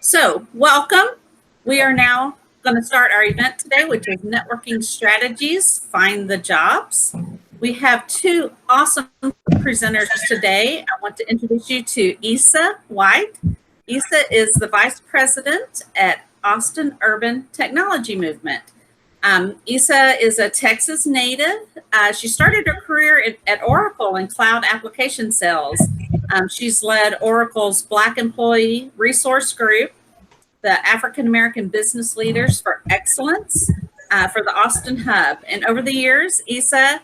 So, welcome. We are now going to start our event today, which is Networking Strategies, Find the Jobs. We have two awesome presenters today. I want to introduce you to Isa White. Isa is the Vice President at Austin Urban Technology Movement. Isa is a Texas native. She started her career at Oracle in cloud application sales. She's led Oracle's Black Employee Resource Group, the African American Business Leaders for Excellence for the Austin Hub. And over the years, Isa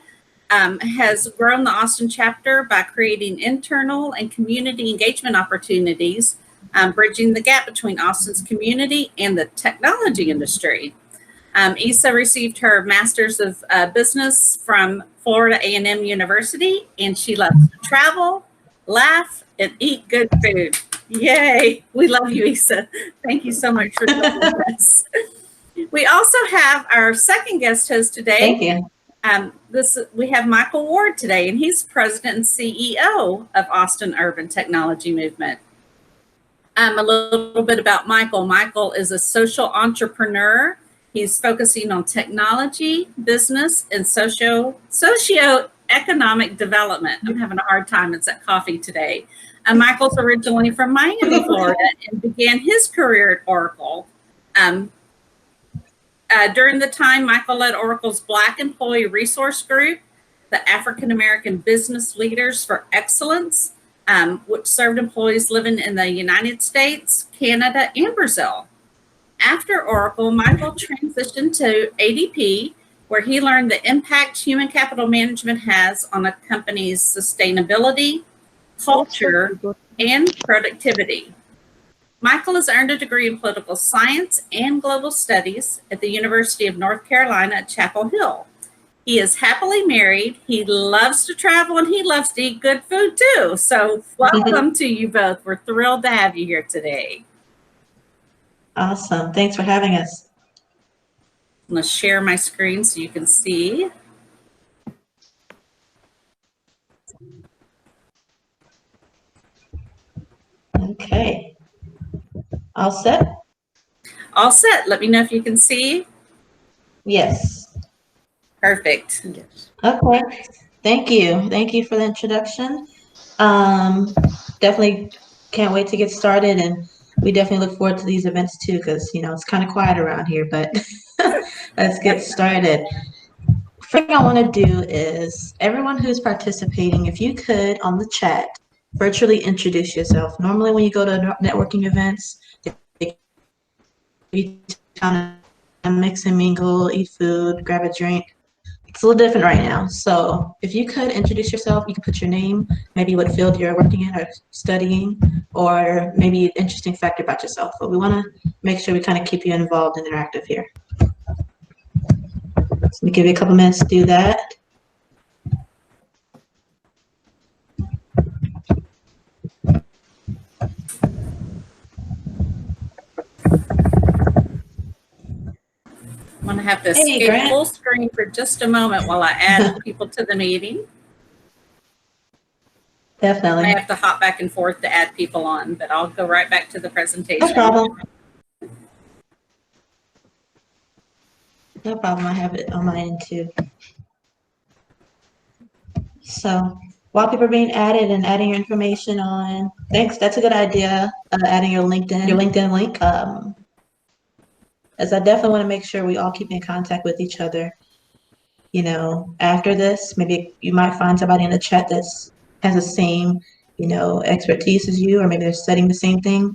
has grown the Austin chapter by creating internal and community engagement opportunities, bridging the gap between Austin's community and the technology industry. Isa received her Master's of Business from Florida A&M University, and she loves to travel, laugh, and eat good food. Yay! We love you, Isa. Thank you so much for joining us. We also have our second guest host today. Thank you. We have Michael Ward today, and he's President and CEO of Austin Urban Technology Movement. A little bit about Michael. Michael is a social entrepreneur. He's focusing on technology, business, and socio-economic development. I'm having a hard time. It's that coffee today. Michael's originally from Miami, Florida, and began his career at Oracle. During the time, Michael led Oracle's Black Employee Resource Group, the African American Business Leaders for Excellence, which served employees living in the United States, Canada, and Brazil. After Oracle, Michael transitioned to ADP, where he learned the impact human capital management has on a company's sustainability, culture, and productivity. Michael has earned a degree in political science and global studies at the University of North Carolina at Chapel Hill. He is happily married, he loves to travel, and he loves to eat good food too. So welcome to you both. We're thrilled to have you here today. Awesome. Thanks for having us. I'm going to share my screen so you can see. Okay. All set? All set. Let me know if you can see. Yes. Perfect. Yes. Okay. Thank you. Thank you for the introduction. Definitely can't wait to get started, and we definitely look forward to these events too, because it's kind of quiet around here, but let's get started. First thing I want to do is everyone who's participating, if you could on the chat virtually introduce yourself. Normally when you go to networking events, you kind of mix and mingle, eat food, grab a drink. It's a little different right now. So if you could introduce yourself, you can put your name, maybe what field you're working in or studying, or maybe an interesting fact about yourself. But we want to make sure we kind of keep you involved and interactive here. So let me give you a couple minutes to do that. I'm going to have to escape full screen for just a moment while I add people to the meeting. Definitely. I have to hop back and forth to add people on, but I'll go right back to the presentation. No problem. No problem. I have it on my end too. So while people are being added and adding your information on, thanks. That's a good idea. Adding your LinkedIn link. As I definitely want to make sure we all keep in contact with each other. After this, maybe you might find somebody in the chat that has the same, expertise as you, or maybe they're studying the same thing,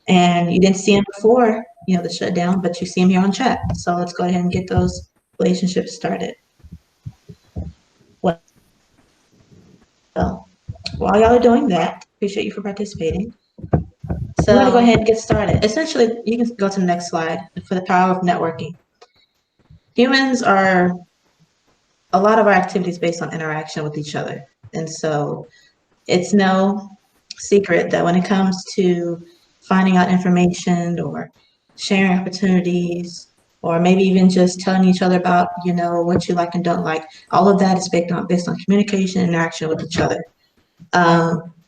and you didn't see them before, the shutdown, but you see them here on chat. So let's go ahead and get those relationships started. So while y'all are doing that, appreciate you for participating. So I'm going to go ahead and get started. Essentially, you can go to the next slide for the power of networking. Humans are, a lot of our activities based on interaction with each other. And so it's no secret that when it comes to finding out information or sharing opportunities, or maybe even just telling each other about, what you like and don't like, all of that is based on communication and interaction with each other.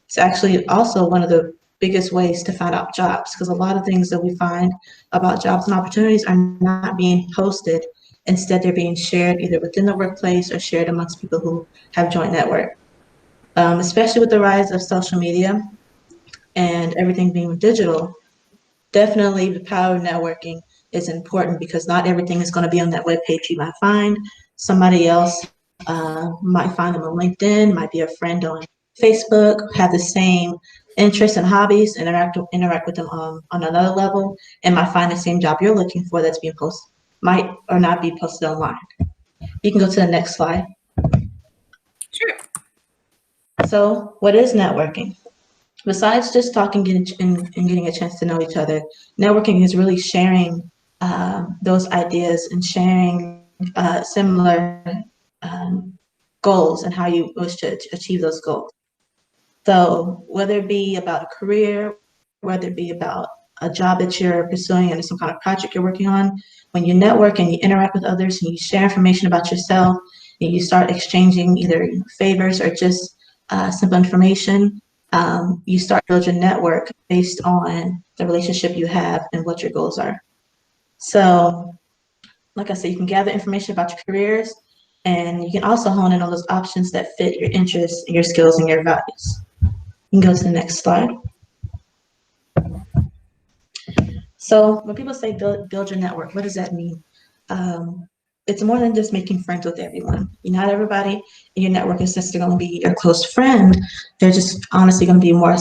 It's actually also one of the biggest ways to find out jobs, because a lot of things that we find about jobs and opportunities are not being posted. Instead, they're being shared either within the workplace or shared amongst people who have joined network. Especially with the rise of social media and everything being digital, definitely the power of networking is important, because not everything is going to be on that web page. You might find somebody else, might find them on LinkedIn, might be a friend on Facebook, have the same interests and hobbies, interact with them on another level, and might find the same job you're looking for that's being posted, might or not be posted online. You can go to the next slide. Sure. So what is networking? Besides just talking and getting a chance to know each other, networking is really sharing those ideas and sharing similar goals and how you wish to achieve those goals. So whether it be about a career, whether it be about a job that you're pursuing and some kind of project you're working on, when you network and you interact with others and you share information about yourself and you start exchanging either favors or just simple information, you start to build your network based on the relationship you have and what your goals are. So, like I said, you can gather information about your careers, and you can also hone in on those options that fit your interests, your skills, and your values. You can go to the next slide. So when people say build your network, what does that mean? It's more than just making friends with everyone. Not everybody in your network is just going to be your close friend. They're just honestly going to be more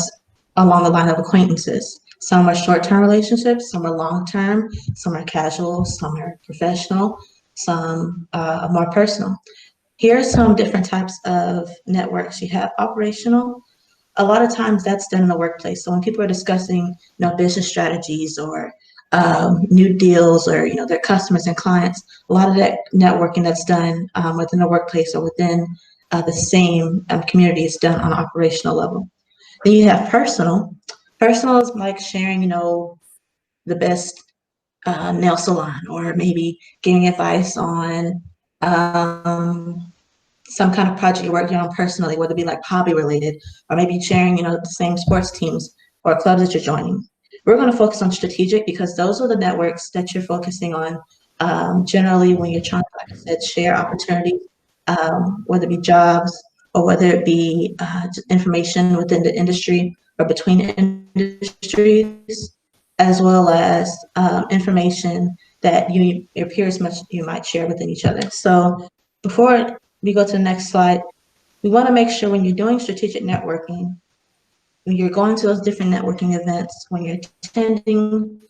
along the line of acquaintances. Some are short-term relationships, some are long-term, some are casual, some are professional, some are more personal. Here are some different types of networks. You have operational. A lot of times that's done in the workplace. So when people are discussing, business strategies or new deals or, their customers and clients, a lot of that networking that's done within the workplace or within the same community is done on an operational level. Then you have personal. Personal is like sharing, the best nail salon, or maybe giving advice on some kind of project you're working on personally, whether it be like hobby related, or maybe sharing, the same sports teams or clubs that you're joining. We're going to focus on strategic, because those are the networks that you're focusing on generally when you're trying to, like I said, share opportunities, whether it be jobs or whether it be information within the industry or between industries, as well as information that your peers you might share within each other. So before we go to the next slide, we want to make sure when you're doing strategic networking, when you're going to those different networking events, when you're attending,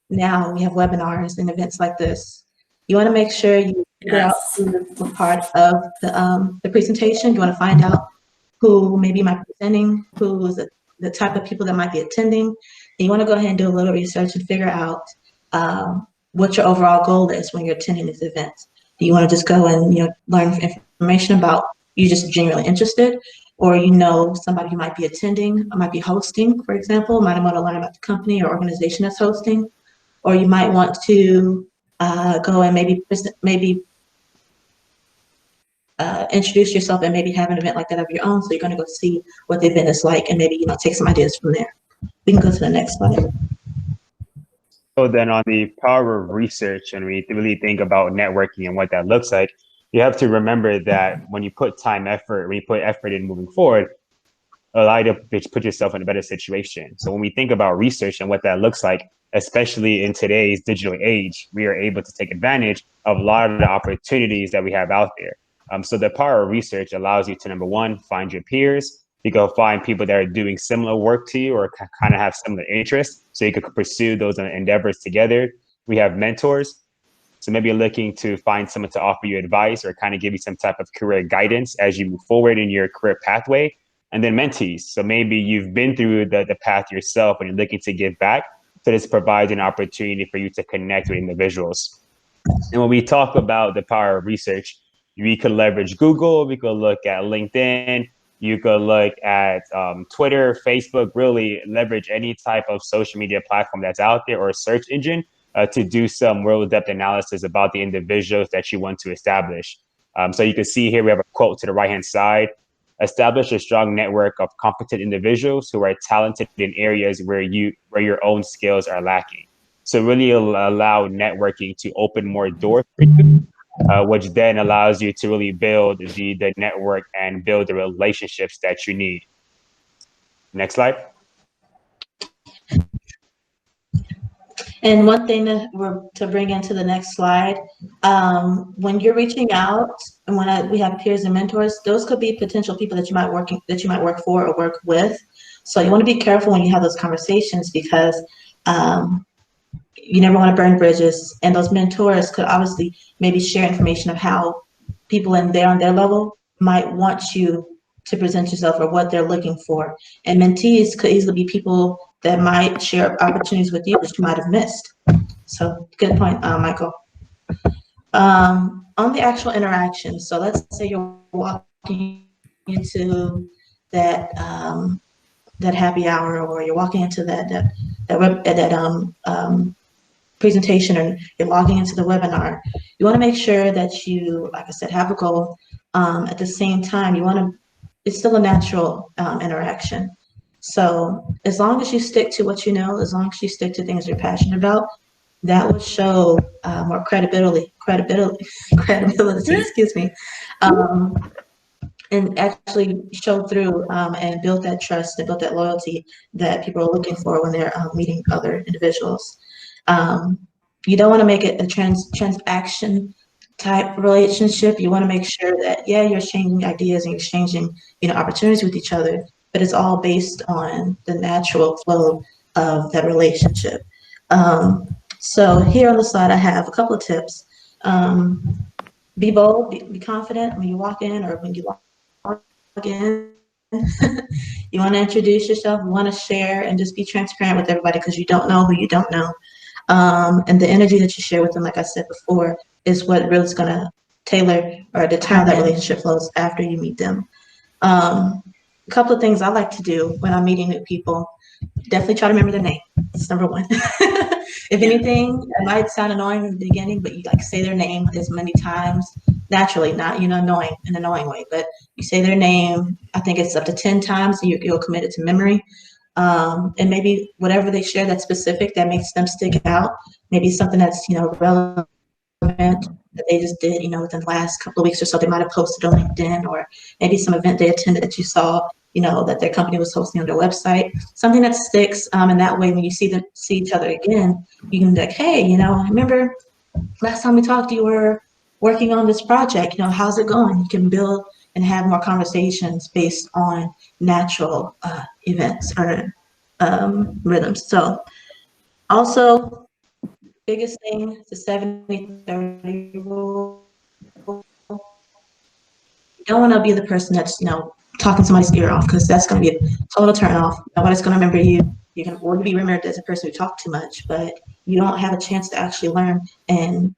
now we have webinars and events like this, you want to make sure you figure out who's a part of the presentation. You want to find out who maybe might be presenting, who's the type of people that might be attending. And you want to go ahead and do a little research and figure out what your overall goal is when you're attending these events. Do you want to just go and learn information about you just genuinely interested, or somebody who might be attending or might be hosting, for example, might want to learn about the company or organization that's hosting, or you might want to go and maybe introduce yourself and maybe have an event like that of your own. So you're going to go see what the event is like and maybe take some ideas from there. We can go to the next slide. So then on the power of research, and we really think about networking and what that looks like, you have to remember that when you put when you put effort in moving forward, allow you to put yourself in a better situation. So when we think about research and what that looks like, especially in today's digital age, we are able to take advantage of a lot of the opportunities that we have out there. So the power of research allows you to, number one, find your peers. You go find people that are doing similar work to you or kind of have similar interests, so you could pursue those endeavors together. We have mentors. So maybe you're looking to find someone to offer you advice or kind of give you some type of career guidance as you move forward in your career pathway. And then mentees. So maybe you've been through the path yourself and you're looking to give back. So this provides an opportunity for you to connect with individuals. And when we talk about the power of research, we could leverage Google, we could look at LinkedIn, you could look at Twitter, Facebook, really leverage any type of social media platform that's out there or a search engine to do some real depth analysis about the individuals that you want to establish. So you can see here, we have a quote to the right-hand side. establish a strong network of competent individuals who are talented in areas where your own skills are lacking. So really allow networking to open more doors for you, which then allows you to really build the network and build the relationships that you need. Next slide. And one thing to bring into the next slide, when you're reaching out and we have peers and mentors, those could be potential people that you might work for or work with. So you want to be careful when you have those conversations, because you never want to burn bridges, and those mentors could obviously maybe share information of how people on their level might want you to present yourself or what they're looking for. And mentees could easily be people that might share opportunities with you that you might have missed. So good point, Michael. On the actual interaction, so let's say you're walking into that that happy hour, or you're walking into that presentation, or you're logging into the webinar. You want to make sure that you, like I said, have a goal. At the same time, it's still a natural interaction. So as long as you stick to what you know, as long as you stick to things you're passionate about, that will show more credibility, excuse me, and actually show through and build that trust and build that loyalty that people are looking for when they're meeting other individuals. You don't want to make it a transaction type relationship. You want to make sure that, yeah, you're exchanging ideas and exchanging, opportunities with each other, but it's all based on the natural flow of that relationship. So here on the slide, I have a couple of tips. Be bold, be confident when you walk in or when you log in. You want to introduce yourself, you want to share, and just be transparent with everybody, because you don't know who you don't know. And the energy that you share with them, like I said before, is what really is going to tailor or determine that relationship flows after you meet them. A couple of things I like to do when I'm meeting new people: definitely try to remember their name. That's number one. If anything, it might sound annoying in the beginning, but you say their name as many times naturally, not annoying in an annoying way, but you say their name. I think it's up to 10 times, and you'll commit it to memory. And maybe whatever they share that's specific that makes them stick out, maybe something that's relevant that they just did within the last couple of weeks or so. They might have posted on LinkedIn, or maybe some event they attended that you saw that their company was hosting on their website, something that sticks. And that way, when you see each other again, you can be like, hey, I remember last time we talked, you were working on this project, how's it going? You can build and have more conversations based on natural events or rhythms. So also, biggest thing, the 70-30 rule. You don't want to be the person that's talking somebody's ear off, because that's going to be a total turn off. Nobody's going to remember you. You're going to be remembered as a person who talked too much, but you don't have a chance to actually learn and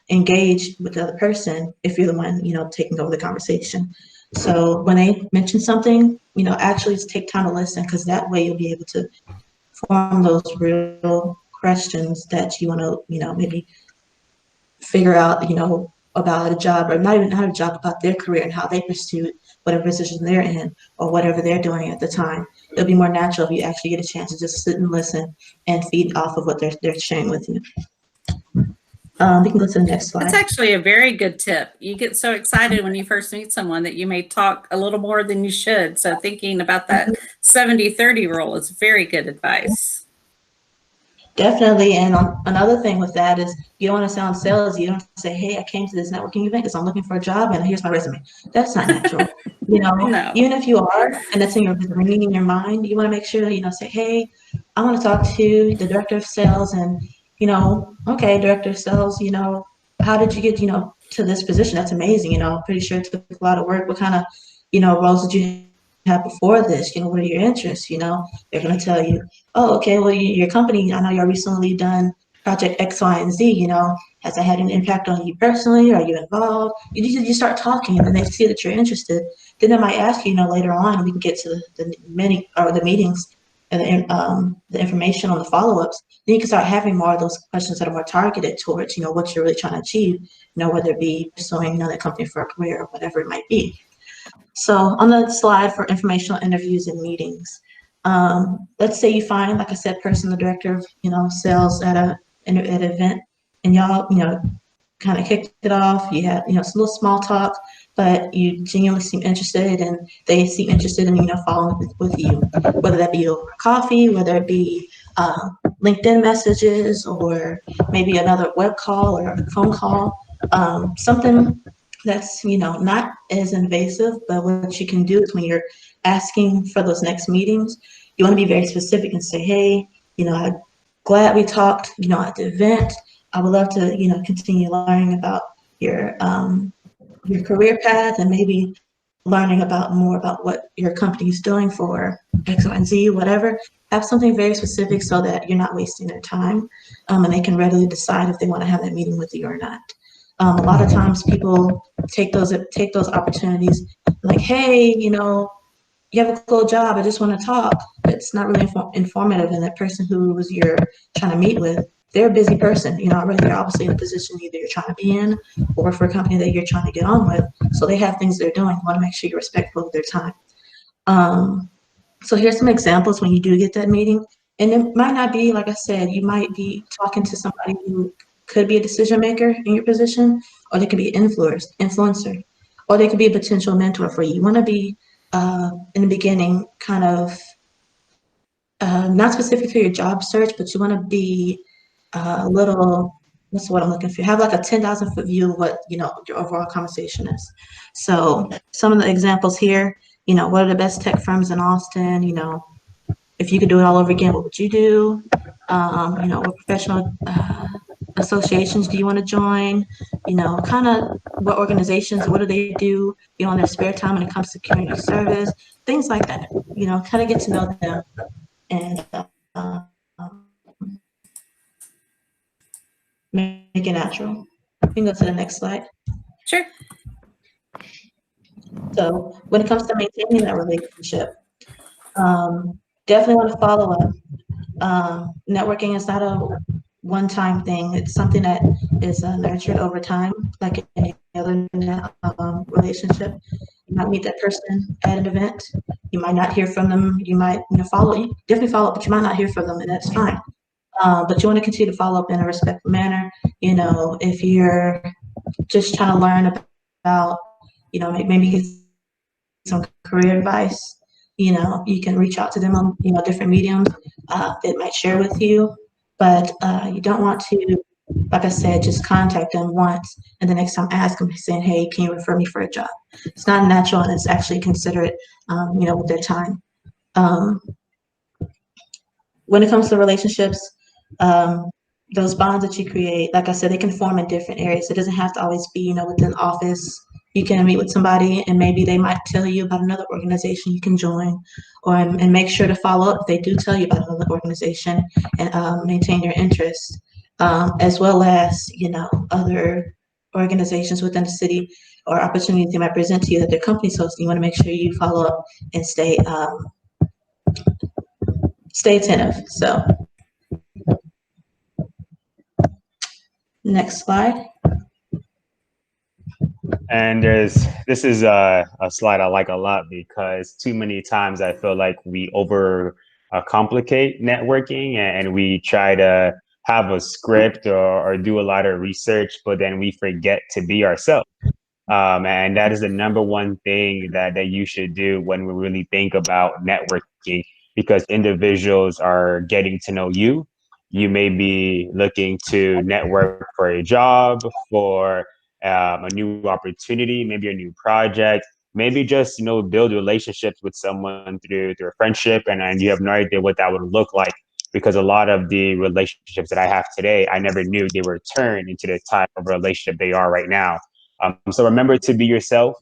engage with the other person if you're the one taking over the conversation. So when they mention something, actually just take time to listen, because that way you'll be able to form those real questions that you want to maybe figure out about a job, or not a job, about their career and how they pursued whatever position they're in or whatever they're doing at the time. It'll be more natural if you actually get a chance to just sit and listen and feed off of what they're sharing with you. We can go to the next slide. That's actually a very good tip. You get so excited when you first meet someone that you may talk a little more than you should. So thinking about that 70-30 rule is very good advice. Definitely. And another thing with that is, you don't want to sound salesy. You don't say, hey, I came to this networking event because I'm looking for a job and here's my resume. That's not natural. No. Even if you are, and that's ringing in your mind, you want to make sure that, say, hey, I want to talk to the director of sales, and, okay, director of sales, how did you get, to this position? That's amazing. Pretty sure it took a lot of work. What kind of, roles did you have before this? What are your interests? They're going to tell you, oh, okay, well, your company, I know you're recently done project X, Y, and Z, has that had an impact on you personally? Are you involved? You start talking, and then they see that you're interested. Then they might ask you, later on, we can get to the meetings and the information on the follow-ups. Then you can start having more of those questions that are more targeted towards, what you're really trying to achieve, whether it be pursuing another company for a career or whatever it might be. So on the slide for informational interviews and meetings, let's say you find, like I said, person, the director of, sales at an event, and y'all, kind of kicked it off. You had, some little small talk, but you genuinely seem interested, and they seem interested in, following with you, whether that be over coffee, whether it be LinkedIn messages, or maybe another web call or a phone call, something that's, not as invasive. But what you can do is when you're asking for those next meetings, you want to be very specific and say, hey, I'm glad we talked, at the event. I would love to, continue learning about your career path, and maybe learning more about what your company is doing for X, Y, and Z, whatever. Have something very specific so that you're not wasting their time, and they can readily decide if they want to have that meeting with you or not. A lot of times people take those opportunities, like, hey, you have a cool job, I just want to talk. It's not really informative, and that person who you're trying to meet with, they're a busy person. They're obviously in a position either you're trying to be in, or for a company that you're trying to get on with. So they have things they're doing. You want to make sure you're respectful of their time. So here's some examples when you do get that meeting. And it might not be, like I said, you might be talking to somebody who could be a decision maker in your position, or they could be an influencer, or they could be a potential mentor for you. You want to be, in the beginning, kind of not specific to your job search, but you want to be a little, what's what I'm looking for? Have like a 10,000-foot view of what, your overall conversation is. So some of the examples here, what are the best tech firms in Austin? If you could do it all over again, what would you do? What professional associations do you want to join? Kind of what organizations, what do they do, in their spare time when it comes to community service, things like that. Kind of get to know them, and make it natural. You can go to the next slide. Sure. So when it comes to maintaining that relationship, definitely want to follow up. Networking is not a one-time thing. It's something that is nurtured over time, like any other relationship. You might meet that person at an event. You might not hear from them. You might definitely follow up, but you might not hear from them, and that's fine. But you want to continue to follow up in a respectful manner. If you're just trying to learn about, maybe get some career advice, you can reach out to them on, different mediums that might share with you. But you don't want to, like I said, just contact them once and the next time ask them, saying, hey, can you refer me for a job? It's not natural, and it's actually considerate, with their time. When it comes to relationships, those bonds that you create, like I said, they can form in different areas. It doesn't have to always be, within the office. You can meet with somebody and maybe they might tell you about another organization you can join, and make sure to follow up if they do tell you about another organization, and maintain your interest, as well as, other organizations within the city or opportunities they might present to you that their company's hosting. You want to make sure you follow up and stay attentive. So next slide. And this is a slide I like a lot, because too many times I feel like we over complicate networking, and we try to have a script or do a lot of research, but then we forget to be ourselves. And that is the number one thing that you should do when we really think about networking, because individuals are getting to know you. You may be looking to network for a job, for a new opportunity, maybe a new project, maybe just, build relationships with someone through a friendship, and you have no idea what that would look like, because a lot of the relationships that I have today, I never knew they were turned into the type of relationship they are right now. So remember to be yourself.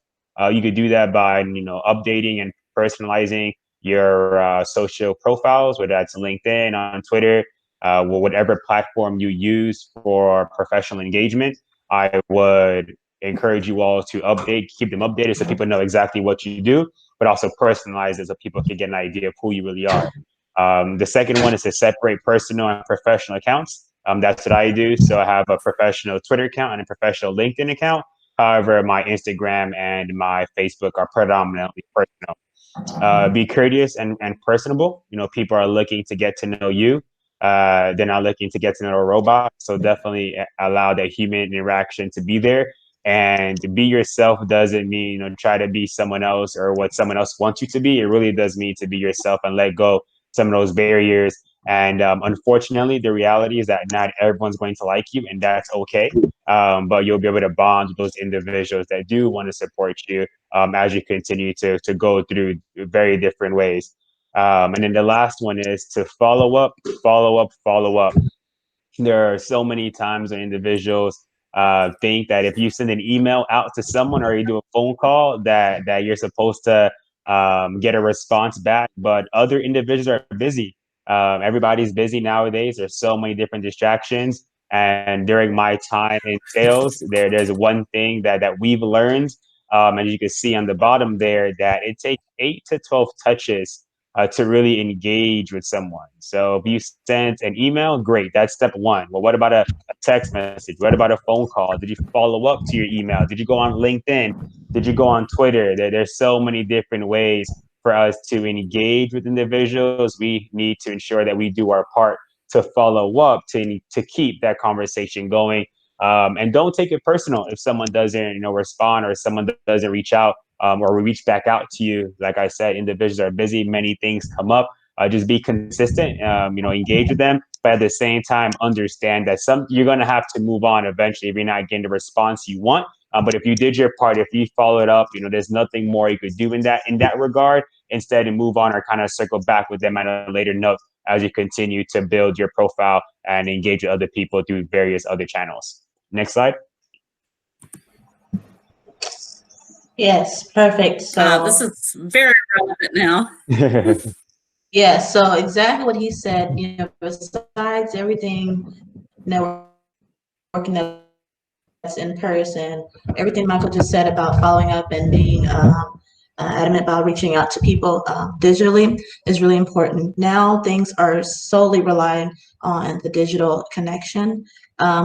You could do that by, updating and personalizing your social profiles, whether that's LinkedIn, on Twitter, whatever platform you use for professional engagement. I would encourage you all to keep them updated so people know exactly what you do, but also personalize it so people can get an idea of who you really are. The second one is to separate personal and professional accounts. That's what I do. So I have a professional Twitter account and a professional LinkedIn account. However, my Instagram and my Facebook are predominantly personal. Be courteous and personable. You know, people are looking to get to know you. They're not looking to get to know a robot. So definitely allow that human interaction to be there. And be yourself doesn't mean, you know, try to be someone else or what someone else wants you to be. It really does mean to be yourself and let go some of those barriers. And unfortunately, the reality is that not everyone's going to like you, and that's okay. But you'll be able to bond with those individuals that do want to support you as you continue to go through very different ways. And then the last one is to follow up, follow up, follow up. There are so many times when individuals think that if you send an email out to someone or you do a phone call that you're supposed to get a response back, but other individuals are busy. Everybody's busy nowadays. There's so many different distractions. And during my time in sales, there's one thing that we've learned, and you can see on the bottom there that it takes 8 to 12 touches to really engage with someone. So if you sent an email, great, that's step one. Well, what about a text message? What about a phone call? Did you follow up to your email? Did you go on LinkedIn? Did you go on Twitter? There's so many different ways for us to engage with individuals. We need to ensure that we do our part to follow up, to keep that conversation going. And don't take it personal if someone doesn't, respond, or someone doesn't reach out, or we reach back out to you. Like I said, individuals are busy. Many things come up. Just be consistent. Engage with them, but at the same time, understand that you're going to have to move on eventually if you're not getting the response you want. But if you did your part, if you followed up, there's nothing more you could do in that regard. Instead, and move on or kind of circle back with them at a later note as you continue to build your profile and engage with other people through various other channels. Next slide. Yes, perfect. So this is very relevant now. yeah, so exactly what he said, besides everything networking that's in person, everything Michael just said about following up and being adamant about reaching out to people digitally is really important. Now things are solely relying on the digital connection.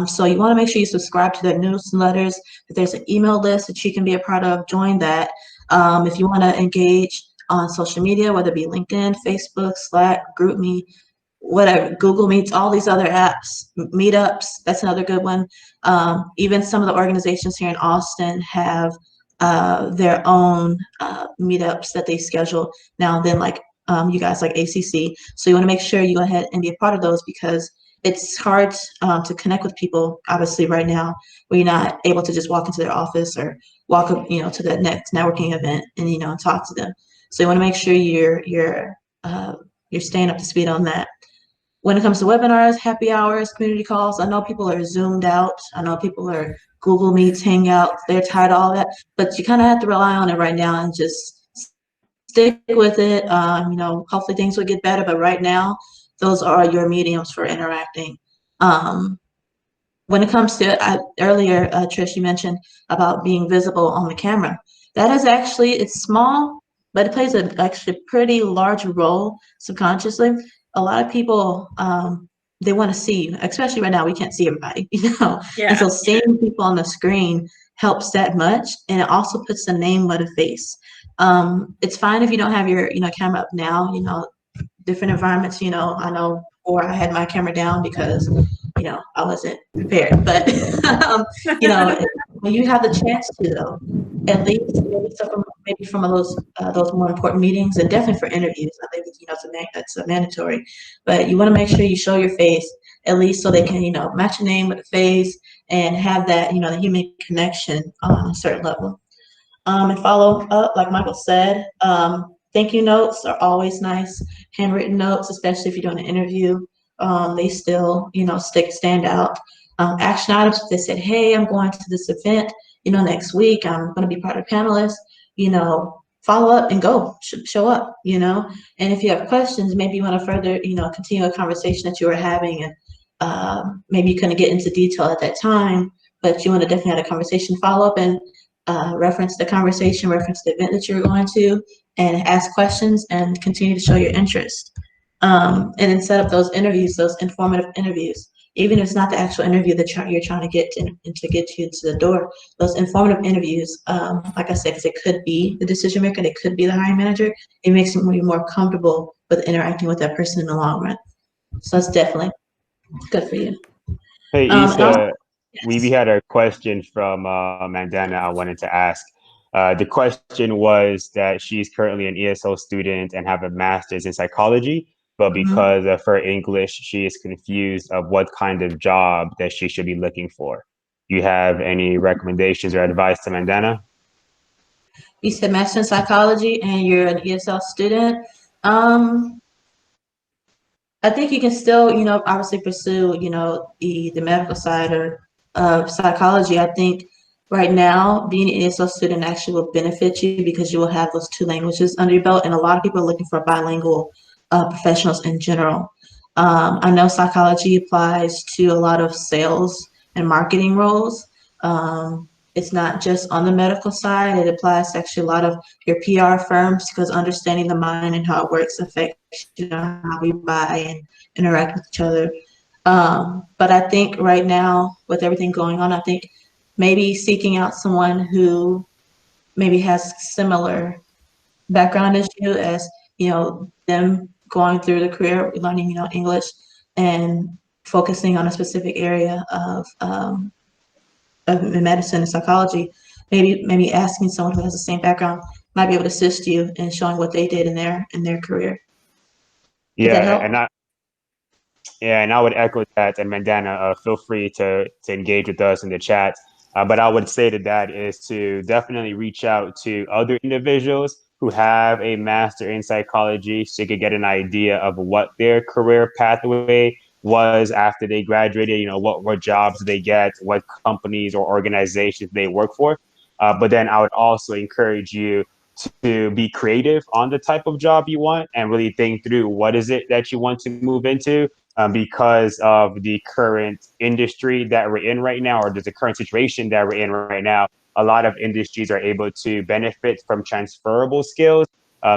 So you want to make sure you subscribe to their newsletters. If there's an email list that you can be a part of, join that. If you want to engage on social media, whether it be LinkedIn, Facebook, Slack, GroupMe, whatever, Google Meets, all these other apps, Meetups, that's another good one. Even some of the organizations here in Austin have their own meetups that they schedule now and then, like you guys, like ACC. So you want to make sure you go ahead and be a part of those, because it's hard to connect with people, obviously, right now, where you're not able to just walk into their office or walk up, to the next networking event and, talk to them. So you want to make sure you're staying up to speed on that. When it comes to webinars, happy hours, community calls, I know people are Zoomed out. I know people are Google Meets, Hangouts. They're tired of all that, but you kind of have to rely on it right now and just stick with it. Hopefully things will get better, but right now, those are your mediums for interacting. When it comes to earlier, Trish, you mentioned about being visible on the camera. That is actually, it's small, but it plays actually pretty large role subconsciously. A lot of people, they want to see you, especially right now, we can't see everybody, Yeah. And so seeing people on the screen helps that much. And it also puts a name with a face. It's fine if you don't have your, camera up now, different environments, I know, or I had my camera down because, I wasn't prepared, but, when you have the chance to, though, at least maybe from those more important meetings, and definitely for interviews, I think, that's a mandatory, but you want to make sure you show your face, at least so they can, match a name with a face and have that, the human connection on a certain level. And follow up, like Michael said, thank you notes are always nice. Handwritten notes, especially if you're doing an interview, they still, stand out. Action items, if they said, hey, I'm going to this event, next week, I'm going to be part of panelists, follow up and go, show up, and if you have questions, maybe you want to further, continue a conversation that you were having, and maybe you couldn't get into detail at that time, but you want to definitely have a conversation, follow up and reference the conversation, reference the event that you're going to, and ask questions and continue to show your interest. And then set up those interviews, those informative interviews. even if it's not the actual interview that you're trying to get to get you to the door, those informative interviews, like I said, because it could be the decision maker, it could be the hiring manager, it makes you more comfortable with interacting with that person in the long run. So it's definitely good for you. Hey, And Issa, we yes. had a question from Mandana I wanted to ask. The question was that she's currently an ESL student and have a master's in psychology, but Mhm. because of her English, she is confused of what kind of job that she should be looking for. Do you have any recommendations or advice to Mandana? You said master in psychology and you're an ESL student. Um, I think you can still, obviously pursue, the medical side or of psychology. I think right now being an ESL student actually will benefit you because you will have those two languages under your belt, and a lot of people are looking for bilingual professionals in general. I know psychology applies to a lot of sales and marketing roles. It's not just on the medical side; it applies to actually a lot of your PR firms because understanding the mind and how it works affects how we buy and interact with each other. But I think right now, with everything going on, I think maybe seeking out someone who maybe has similar background as you, as them going through the career, learning English and focusing on a specific area of medicine and psychology. Maybe asking someone who has the same background might be able to assist you in showing what they did in their career. Did that Yeah, help? and I would echo that. And Mandana, feel free to engage with us in the chat. But I would say to that is to definitely reach out to other individuals who have a master in psychology so you could get an idea of what their career pathway was after they graduated, what jobs they get, what companies or organizations they work for. But then I would also encourage you to be creative on the type of job you want and really think through what is it that you want to move into, because of the current industry that we're in right now, or the current situation that we're in right now. A lot of industries are able to benefit from transferable skills.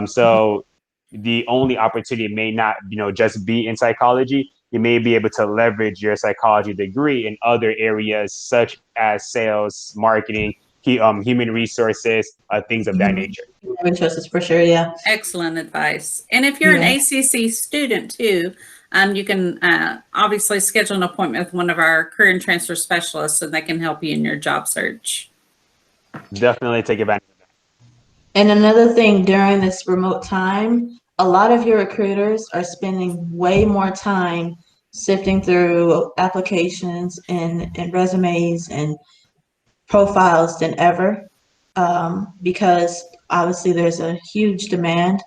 So the only opportunity may not, just be in psychology. You may be able to leverage your psychology degree in other areas such as sales, marketing, human resources, things of that nature. Resources for sure, yeah. Excellent advice. And if you're an ACC student too, you can obviously schedule an appointment with one of our career and transfer specialists, and they can help you in your job search. Definitely take advantage of that. And another thing, during this remote time, a lot of your recruiters are spending way more time sifting through applications and resumes and profiles than ever, because obviously there's a huge demand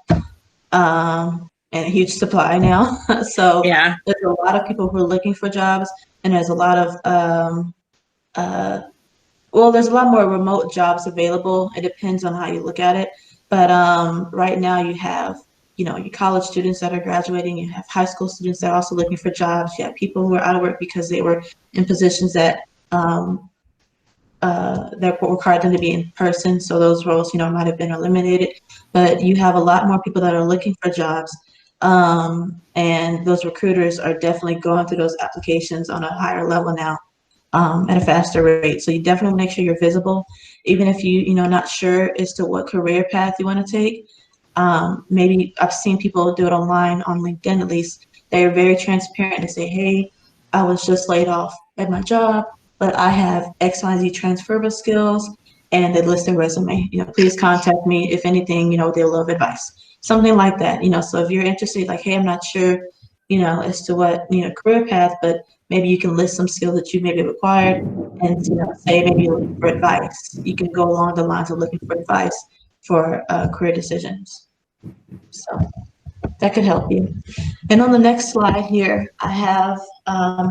and a huge supply now. So Yeah. there's a lot of people who are looking for jobs, and there's a lot of there's a lot more remote jobs available. It depends on how you look at it. But right now you have, your college students that are graduating, you have high school students that are also looking for jobs. You have people who are out of work because they were in positions that required them to be in person. So those roles, might have been eliminated. But you have a lot more people that are looking for jobs. And those recruiters are definitely going through those applications on a higher level now. At a faster rate. So you definitely make sure you're visible, even if you're not sure as to what career path you want to take. Maybe I've seen people do it online, on LinkedIn at least. They're very transparent and say, hey, I was just laid off at my job, but I have X, Y, Z transferable skills, and they list their resume. Please contact me if anything, with a little advice. Something like that. So if you're interested, like, hey, I'm not sure, as to what, career path, but maybe you can list some skills that you maybe required and say maybe you're looking for advice. You can go along the lines of looking for advice for career decisions. So that could help you. And on the next slide here, I have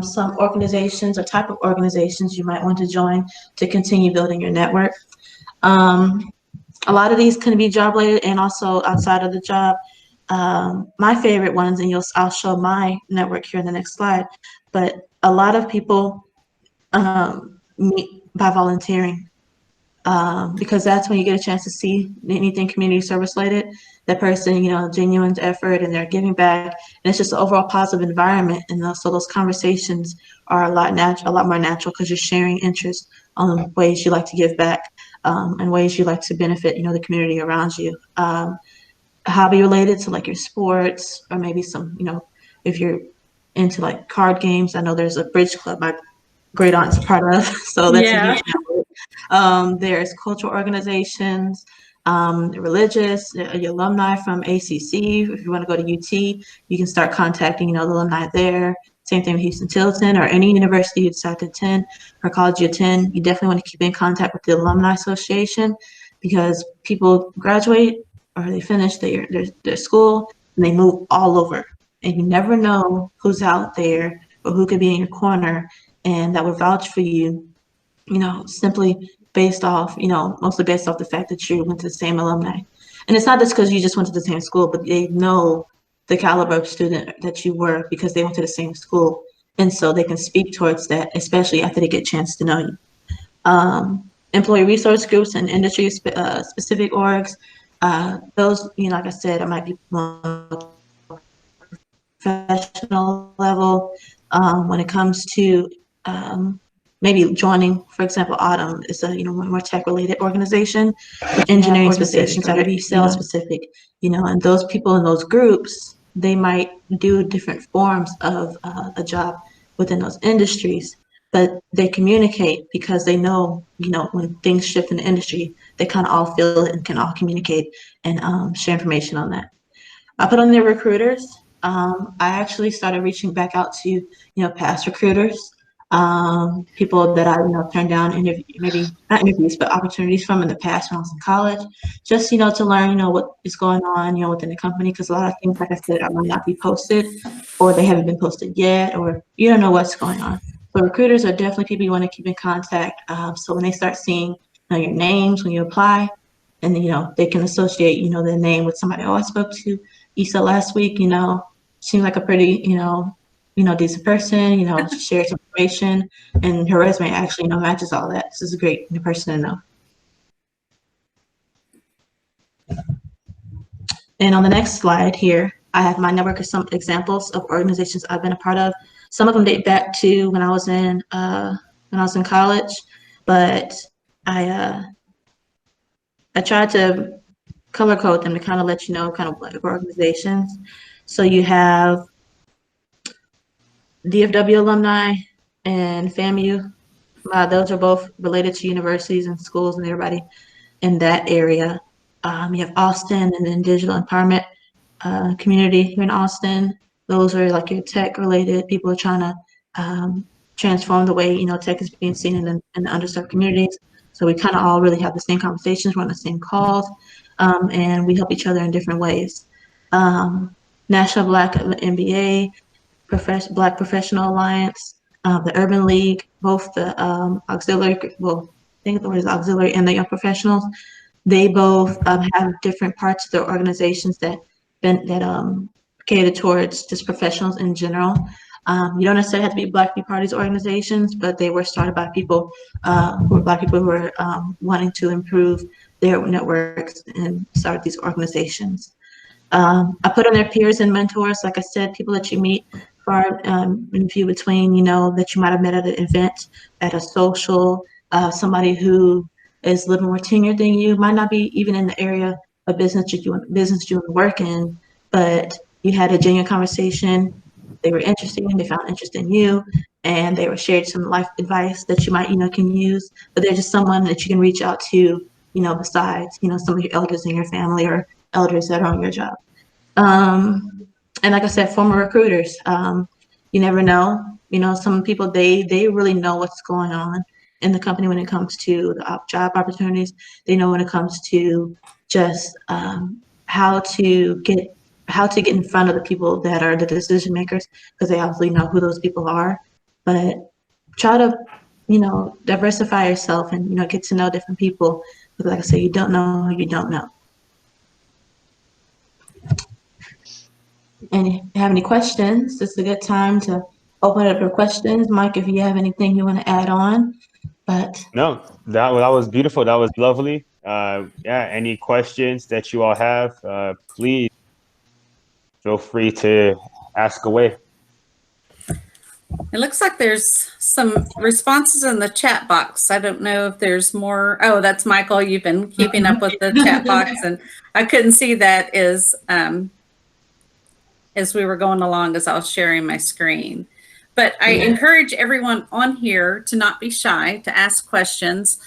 some organizations or type of organizations you might want to join to continue building your network. A lot of these can be job related and also outside of the job. My favorite ones, and I'll show my network here in the next slide, but a lot of people meet by volunteering, because that's when you get a chance to see anything community service related. That person, genuine effort, and they're giving back, and it's just an overall positive environment. And also those conversations are a lot more natural because you're sharing interests on ways you like to give back, and ways you like to benefit, the community around you. Hobby related to like your sports, or maybe some, if you're into like card games. I know there's a bridge club my great aunt's part of, so that's a Yeah. huge network. There's cultural organizations, religious, your alumni from ACC. If you want to go to UT, you can start contacting, the alumni there. Same thing with Houston Tilton or any university you decide to attend or college you attend. You definitely want to keep in contact with the Alumni Association, because people graduate or they finish their school and they move all over. And you never know who's out there or who could be in your corner and that would vouch for you, simply based off, mostly based off the fact that you went to the same alumni. And it's not just because you just went to the same school, but they know the caliber of student that you were because they went to the same school. And so they can speak towards that, especially after they get a chance to know you. Employee resource groups and industry specific orgs, those, like I said, it might be professional level. When it comes to maybe joining, for example, Autumn is a more tech related organization, engineering specific, that would be sales specific, and those people in those groups, they might do different forms of a job within those industries, but they communicate because they know, when things shift in the industry, they kind of all feel it and can all communicate and share information on that. I put on their recruiters. I actually started reaching back out to, past recruiters, people that I, turned down maybe not interviews, but opportunities from in the past when I was in college, just, to learn, what is going on, within the company. Cause a lot of things, like I said, might not be posted or they haven't been posted yet, or you don't know what's going on. So recruiters are definitely people you want to keep in contact. So when they start seeing, your names when you apply, and they can associate, their name with somebody, oh, I spoke to Issa last week, seemed like a pretty, decent person, shared some information, and her resume actually, matches all that. This is a great person to know. And on the next slide here, I have my network of some examples of organizations I've been a part of. Some of them date back to when I was in college, but I tried to color code them to kind of let you know kind of like organizations. So you have DFW alumni and FAMU. Those are both related to universities and schools and everybody in that area. You have Austin and then digital empowerment community here in Austin. Those are like your tech related. People are trying to transform the way, tech is being seen in the underserved communities. So we kind of all really have the same conversations, we're on the same calls, and we help each other in different ways. National Black MBA, Black Professional Alliance, the Urban League, both the auxiliary, well, I think the word is auxiliary, and the Young Professionals. They both have different parts of their organizations that cater towards just professionals in general. You don't necessarily have to be Black People Party's organizations, but they were started by people who are Black people who are wanting to improve their networks and start these organizations. I put on their peers and mentors, like I said, people that you meet far in few between, that you might have met at an event, at a social, somebody who is a little more tenured than you, might not be even in the area of business you want to work in, but you had a genuine conversation, they were interested in, they found interest in you, and they were shared some life advice that you might, can use, but they're just someone that you can reach out to, besides, some of your elders in your family or elders that are on your job. And like I said, former recruiters, you never know, some people, they really know what's going on in the company when it comes to the job opportunities. They know when it comes to just how to get in front of the people that are the decision makers, because they obviously know who those people are. But try to, diversify yourself and, get to know different people. Because like I said, you don't know who you don't know. And if you have any questions, this is a good time to open it up for questions. Mike, if you have anything you want to add on. But no, that was beautiful. That was lovely. Yeah, any questions that you all have, please feel free to ask away. It looks like there's some responses in the chat box. I don't know if there's more. Oh, that's Michael. You've been keeping up with the chat box, and I couldn't see that as we were going along as I was sharing my screen. But I encourage everyone on here to not be shy, to ask questions.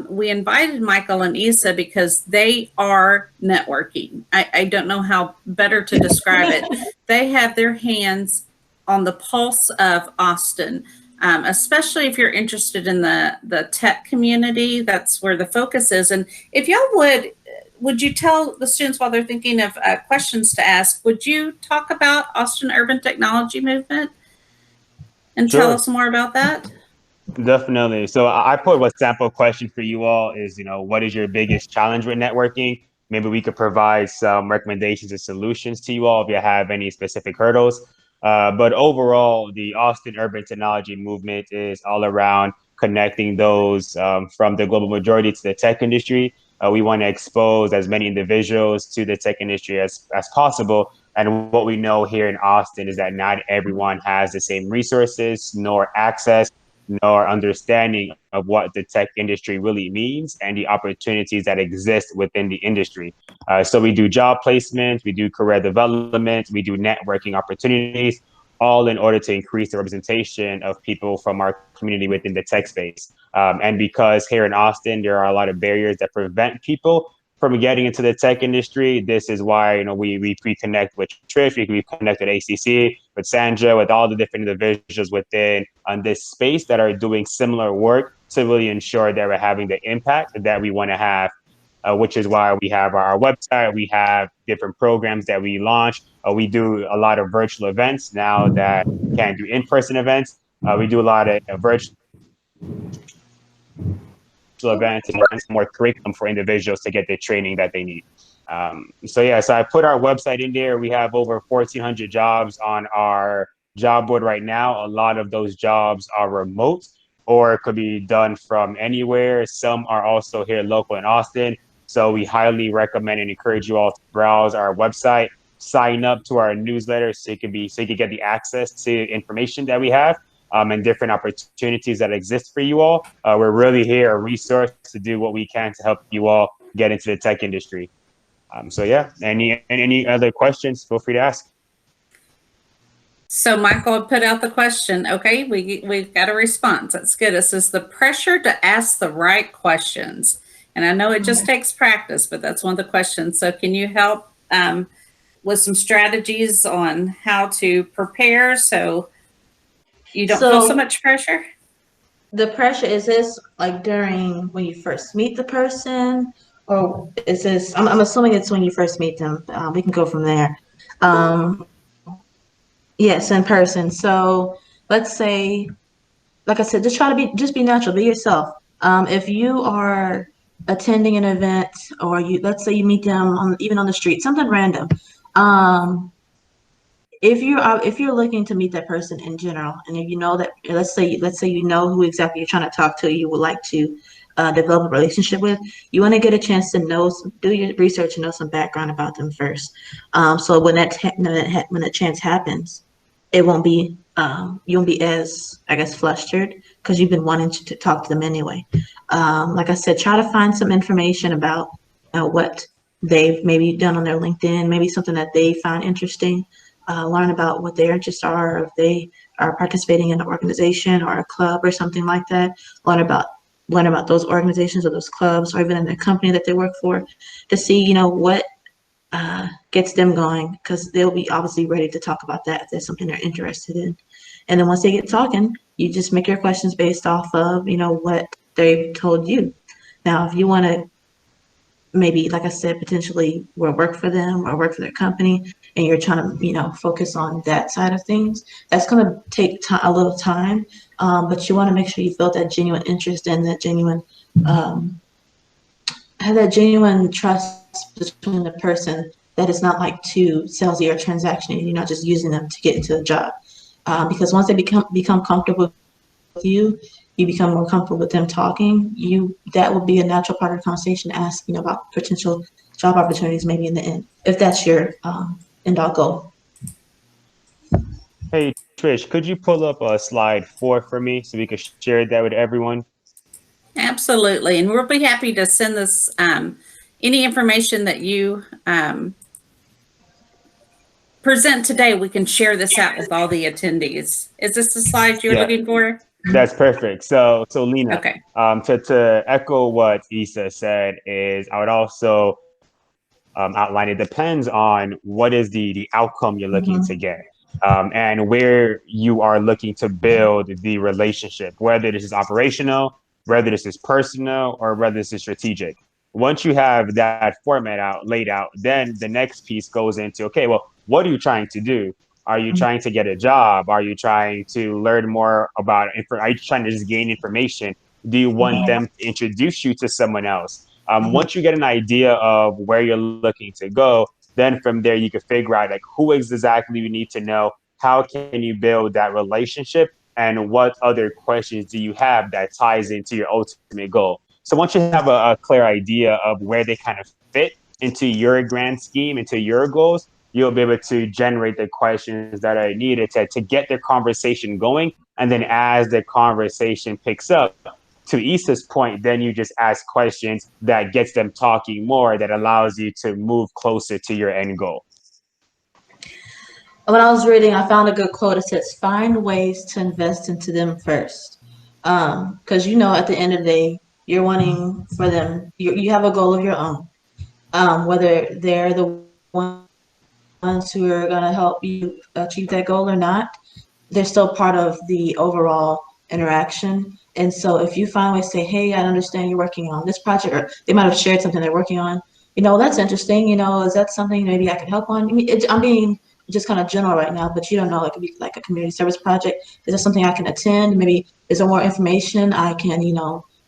We invited Michael and Isa because they are networking. I don't know how better to describe it. They have their hands on the pulse of Austin, especially if you're interested in the tech community. That's where the focus is. And if y'all would you tell the students while they're thinking of questions to ask, would you talk about Austin Urban Technology Movement and tell Sure. us more about that? Definitely. So I put what sample question for you all is, what is your biggest challenge with networking? Maybe we could provide some recommendations and solutions to you all if you have any specific hurdles. But overall, the Austin Urban Technology Movement is all around connecting those from the global majority to the tech industry. We want to expose as many individuals to the tech industry as possible. And what we know here in Austin is that not everyone has the same resources nor access nor understanding of what the tech industry really means and the opportunities that exist within the industry. So we do job placement, we do career development, we do networking opportunities, all in order to increase the representation of people from our community within the tech space. And because here in Austin, there are a lot of barriers that prevent people from getting into the tech industry. This is why we connect with Trish, we connect with ACC, with Sandra, with all the different individuals within this space that are doing similar work to really ensure that we're having the impact that we want to have. Which is why we have our website. We have different programs that we launch. We do a lot of virtual events now that we can't do in-person events. We do a lot of virtual events and more curriculum for individuals to get the training that they need. So I put our website in there. We have over 1,400 jobs on our job board right now. A lot of those jobs are remote or could be done from anywhere. Some are also here local in Austin. So we highly recommend and encourage you all to browse our website, sign up to our newsletter so you can get the access to information that we have. And different opportunities that exist for you all. We're really here, a resource to do what we can to help you all get into the tech industry. Any other questions, feel free to ask. So Michael put out the question. Okay, we've got a response. That's good. It says the pressure to ask the right questions. And I know it just takes practice, but that's one of the questions. So can you help with some strategies on how to prepare so you don't feel so much pressure? The pressure, is this like during when you first meet the person, or is this, I'm assuming it's when you first meet them. We can go from there. Yes, in person. So let's say, like I said, just be natural, be yourself. If you are attending an event, or let's say you meet them even on the street, something random. If you're looking to meet that person in general, and if you know that, let's say you know who exactly you're trying to talk to, you would like to develop a relationship with, you want to get a chance to do your research and know some background about them first. So when that chance happens, it won't be you won't be as, I guess, flustered because you've been wanting to talk to them anyway. Like I said, try to find some information about what they've maybe done on their LinkedIn, maybe something that they find interesting. Learn about what their interests are, if they are participating in an organization or a club or something like that. Learn about those organizations or those clubs, or even in the company that they work for, to see what gets them going, because they'll be obviously ready to talk about that if there's something they're interested in. And then once they get talking, you just make your questions based off of what they've told you. Now, if you want to maybe, like I said, potentially work for them or work for their company, and you're trying to focus on that side of things, that's going to take a little time, but you want to make sure you build that genuine interest and that genuine have that genuine trust between the person, that is not like too salesy or transactional. You're not just using them to get into the job, because once they become comfortable with you, you become more comfortable with them talking. That will be a natural part of the conversation. Ask about potential job opportunities, maybe in the end, if that's your end all goal. Hey, Trish, could you pull up slide 4 for me so we could share that with everyone? Absolutely. And we'll be happy to send this, any information that you present today, we can share this out with all the attendees. Is this the slide you're Yeah, looking for? that's perfect. So Lena, Okay. to echo what Issa said is I would also outline it depends on what is the outcome you're looking to get, and where you are looking to build the relationship, whether this is operational, whether this is personal, or whether this is strategic. Once you have that format out laid out, then the next piece goes into, okay, well, what are you trying to do? Are you trying to get a job? Are you trying to learn more about are you trying to just gain information? Do you want them to introduce you to someone else? Once you get an idea of where you're looking to go, then from there you can figure out like who exactly you need to know, how can you build that relationship, and what other questions do you have that ties into your ultimate goal. So once you have a clear idea of where they kind of fit into your grand scheme, into your goals, you'll be able to generate the questions that are needed to get the conversation going. And then as the conversation picks up, to Issa's point, then you just ask questions that gets them talking more, that allows you to move closer to your end goal. When I was reading, I found a good quote. It says, "Find ways to invest into them first." Because at the end of the day, you're wanting for them. You have a goal of your own. Whether they're the ones who are going to help you achieve that goal or not, they're still part of the overall interaction. And so if you find ways to say, "Hey, I understand you're working on this project," or they might have shared something they're working on, that's interesting. Is that something maybe I could help on? I mean, I'm being just kind of general right now, but you don't know, it could be like a community service project. Is there something I can attend? Maybe is there more information I can,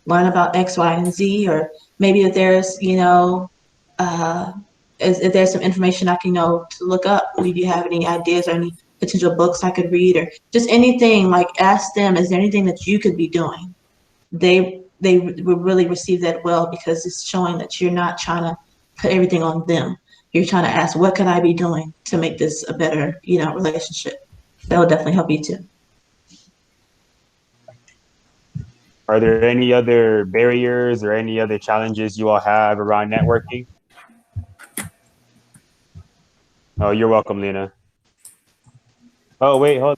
learn about X, Y, and Z? Or maybe if there's, if there's some information I can, to look up. Maybe you have any ideas or any potential books I could read, or just anything, like ask them, is there anything that you could be doing? They would really receive that well, because it's showing that you're not trying to put everything on them. You're trying to ask, what could I be doing to make this a better, relationship? That will definitely help you too. Are there any other barriers or any other challenges you all have around networking? Oh, you're welcome, Lena. Oh, wait, hold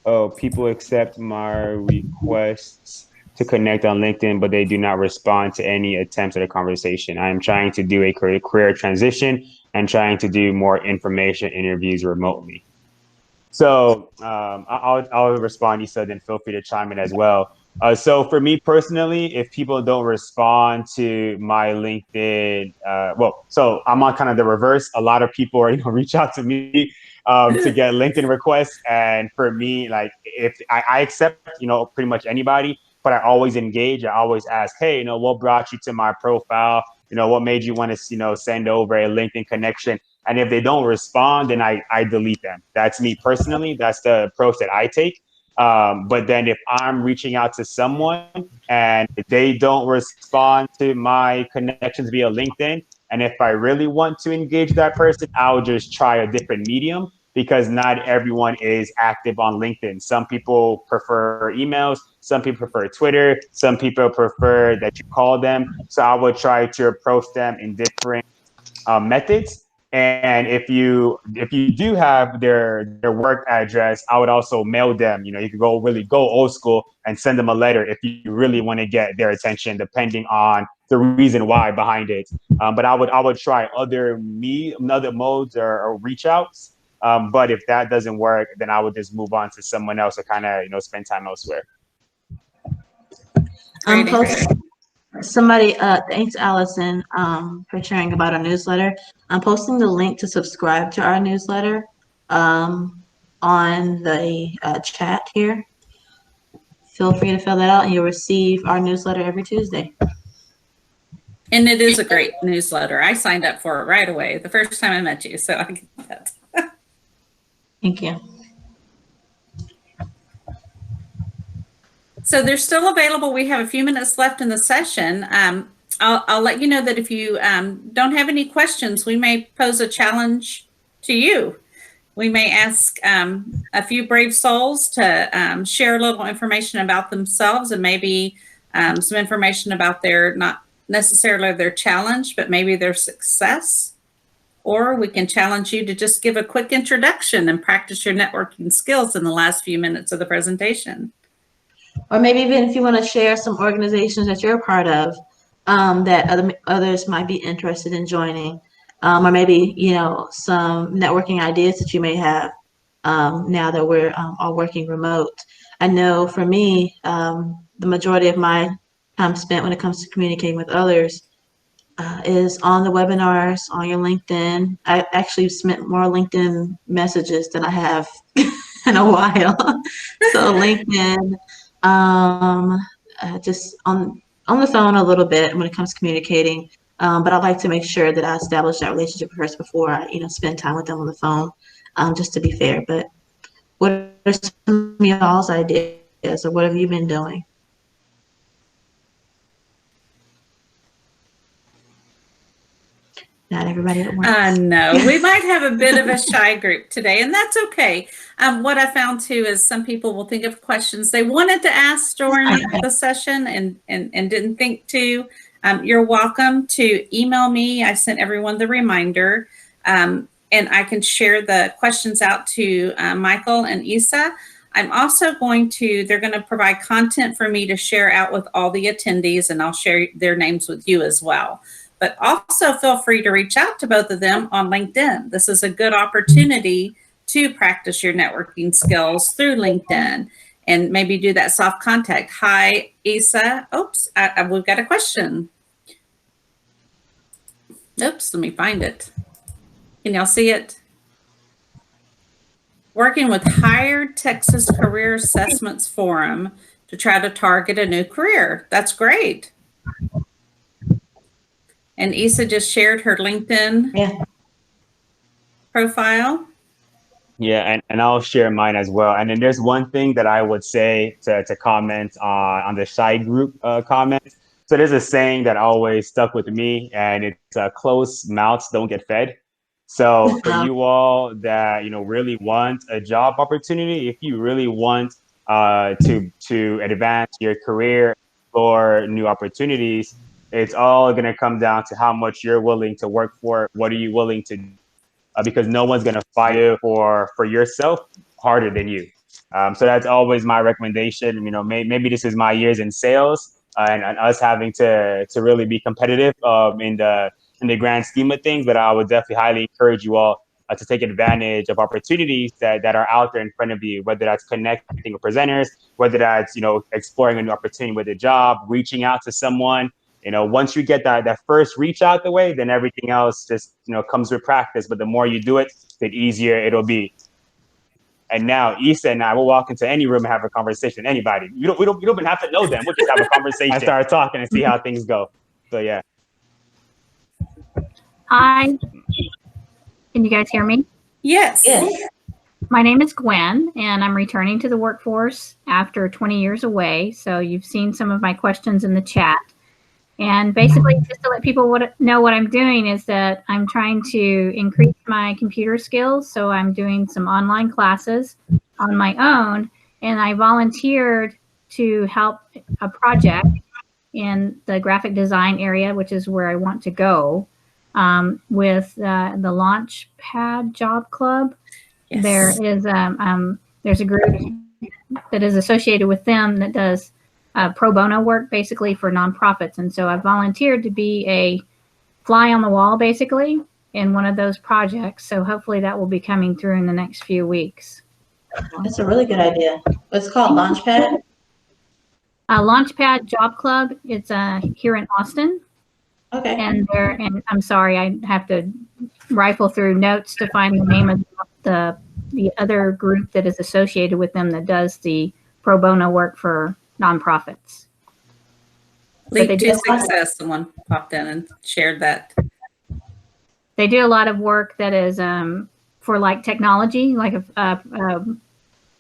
on. People accept my requests to connect on LinkedIn, but they do not respond to any attempts at a conversation. I am trying to do a career transition and trying to do more information interviews remotely. So I'll respond, Issa, then feel free to chime in as well. So for me personally, if people don't respond to my LinkedIn, so I'm on kind of the reverse. A lot of people are, reach out to me to get LinkedIn requests. And for me, like if I accept, pretty much anybody, but I always engage. I always ask, hey, what brought you to my profile? What made you want to, send over a LinkedIn connection? And if they don't respond, then I delete them. That's me personally. That's the approach that I take. But then if I'm reaching out to someone and they don't respond to my connections via LinkedIn, and if I really want to engage that person, I'll just try a different medium, because not everyone is active on LinkedIn. Some people prefer emails, some people prefer Twitter, some people prefer that you call them. So I would try to approach them in different methods. And if you do have their work address, I would also mail them. You could go old school and send them a letter if you really want to get their attention, depending on the reason why behind it. But I would try other modes or reach outs. But if that doesn't work, then I would just move on to someone else or kind of spend time elsewhere. Somebody, thanks Allison, for sharing about our newsletter. I'm posting the link to subscribe to our newsletter on the chat here. Feel free to fill that out and you'll receive our newsletter every Tuesday. And it is a great newsletter. I signed up for it right away the first time I met you, so I get that. Thank you. So they're still available. We have a few minutes left in the session. I'll let you know that if you don't have any questions, we may pose a challenge to you. We may ask a few brave souls to share a little information about themselves and maybe some information about their, not necessarily their challenge, but maybe their success. Or we can challenge you to just give a quick introduction and practice your networking skills in the last few minutes of the presentation. Or maybe even if you want to share some organizations that you're a part of that others might be interested in joining, or maybe, you know, some networking ideas that you may have now that we're all working remote. I know for me, the majority of my time spent when it comes to communicating with others is on the webinars, on your LinkedIn. I actually spent more LinkedIn messages than I have in a while. So LinkedIn, just on the phone a little bit when it comes to communicating. But I like to make sure that I establish that relationship first before I, you know, spend time with them on the phone, just to be fair. But what are some of y'all's ideas, or what have you been doing? Not everybody at once. No, we might have a bit of a shy group today, and that's okay. What I found too is some people will think of questions they wanted to ask during the session and didn't think to. You're welcome to email me. I sent everyone the reminder, and I can share the questions out to Michael and Isa. I'm also they're going to provide content for me to share out with all the attendees, and I'll share their names with you as well. But also feel free to reach out to both of them on LinkedIn. This is a good opportunity to practice your networking skills through LinkedIn and maybe do that soft contact. Hi, Isa. Oops, we've got a question. Oops, let me find it. Can y'all see it? Working with Hired Texas Career Assessments Forum to try to target a new career. That's great. And Isa just shared her LinkedIn profile. Yeah, and I'll share mine as well. And then there's one thing that I would say to comment on the shy group comments. So there's a saying that always stuck with me, and it's closed mouths don't get fed. So for you all that, you know, really want a job opportunity, if you really want to advance your career or new opportunities, it's all going to come down to how much you're willing to work for. What are you willing to do? Because no one's going to fight you for yourself harder than you. So that's always my recommendation. You know, maybe this is my years in sales and us having to really be competitive in the grand scheme of things. But I would definitely highly encourage you all to take advantage of opportunities that are out there in front of you, whether that's connecting with presenters, whether that's, you know, exploring a new opportunity with a job, reaching out to someone. You know, once you get that first reach out the way, then everything else just, you know, comes with practice. But the more you do it, the easier it'll be. And now Isa and I will walk into any room and have a conversation. Anybody, you don't even have to know them. We'll just have a conversation. I start talking and see how things go. So yeah. Hi. Can you guys hear me? Yes. My name is Gwen, and I'm returning to the workforce after 20 years away. So you've seen some of my questions in the chat. And basically, just to let people know what I'm doing is that I'm trying to increase my computer skills. So I'm doing some online classes on my own, and I volunteered to help a project in the graphic design area, which is where I want to go, with the Launchpad Job Club. Yes. There's a group that is associated with them that does pro bono work basically for nonprofits. And so I volunteered to be a fly on the wall basically in one of those projects. So hopefully that will be coming through in the next few weeks. That's a really good idea. What's called Launchpad? Launchpad Job Club. It's here in Austin. Okay. And I'm sorry, I have to rifle through notes to find the name of the other group that is associated with them that does the pro bono work for nonprofits. Leap to Success, someone popped in and shared that. They do a lot of work that is for like technology, like if a